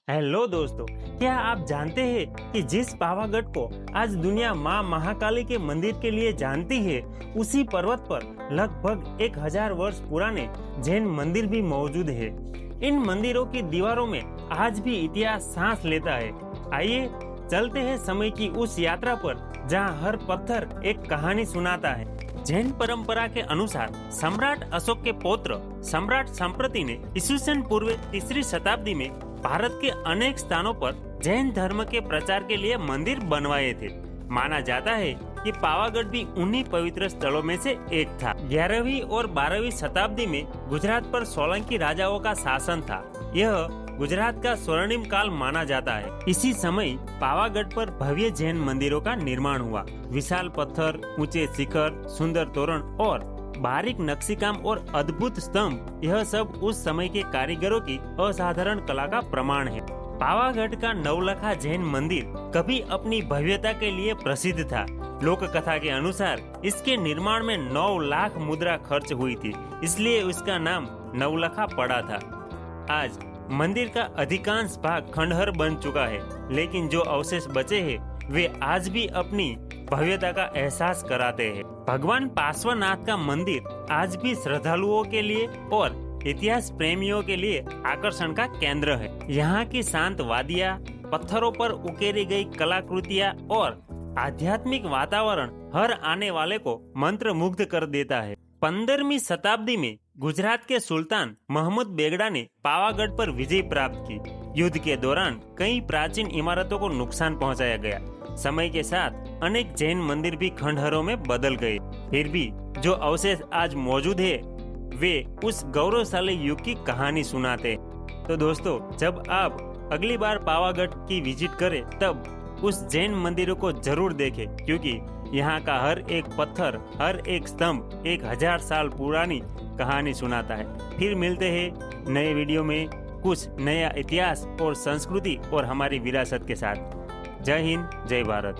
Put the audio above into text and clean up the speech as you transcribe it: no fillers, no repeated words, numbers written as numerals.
Hello दोस्तों, क्या आप जानते हैं कि जिस पावागढ़ को आज दुनिया माँ महाकाली के मंदिर के लिए जानती है, उसी पर्वत पर लगभग 1000 वर्ष पुराने जैन मंदिर भी मौजूद है। इन मंदिरों की दीवारों में आज भी इतिहास सांस लेता है। आइए चलते हैं समय की उस यात्रा पर जहाँ हर पत्थर एक कहानी सुनाता है। जैन परंपरा के अनुसार सम्राट अशोक के पौत्र सम्राट संप्रति ने ईस्वी पूर्व 3री शताब्दी में भारत के अनेक स्थानों पर जैन धर्म के प्रचार के लिए मंदिर बनवाए थे। माना जाता है कि पावागढ़ भी उन्हीं पवित्र स्थलों में से एक था। 11वीं और 12वीं शताब्दी में गुजरात पर सोलंकी राजाओं का शासन था। यह गुजरात का स्वर्णिम काल माना जाता है। इसी समय पावागढ़ पर भव्य जैन मंदिरों का निर्माण हुआ। विशाल पत्थर, ऊंचे शिखर, सुंदर तोरण और बारीक नक्शीकाम और अद्भुत स्तंभ, यह सब उस समय के कारीगरों की असाधारण कला का प्रमाण है। पावागढ़ का नवलखा जैन मंदिर कभी अपनी भव्यता के लिए प्रसिद्ध था। लोक कथा के अनुसार इसके निर्माण में 9 लाख मुद्रा खर्च हुई थी, इसलिए उसका नाम नवलखा पड़ा था। आज मंदिर का अधिकांश भाग खंडहर बन चुका है, लेकिन जो अवशेष बचे हैं वे आज भी अपनी भव्यता का एहसास कराते हैं। भगवान पार्श्वनाथ का मंदिर आज भी श्रद्धालुओं के लिए और इतिहास प्रेमियों के लिए आकर्षण का केंद्र है। यहाँ की शांत वादियाँ, पत्थरों पर उकेरी गई कलाकृतियाँ और आध्यात्मिक वातावरण हर आने वाले को मंत्र मुग्ध कर देता है। 15वीं शताब्दी में गुजरात के सुल्तान मोहम्मद बेगड़ा ने पावागढ़ पर विजय प्राप्त की। युद्ध के दौरान कई प्राचीन इमारतों को नुकसान पहुंचाया गया। समय के साथ अनेक जैन मंदिर भी खंडहरों में बदल गए। फिर भी जो अवशेष आज मौजूद है वे उस गौरवशाली युग की कहानी सुनाते। तो दोस्तों, जब आप अगली बार पावागढ़ की विजिट करें तब उस जैन मंदिरों को जरूर देखें, क्योंकि यहाँ का हर एक पत्थर, हर एक स्तंभ 1000 साल पुरानी कहानी सुनाता है। फिर मिलते हैं नए वीडियो में कुछ नया इतिहास और संस्कृति और हमारी विरासत के साथ। जय हिंद, जय भारत।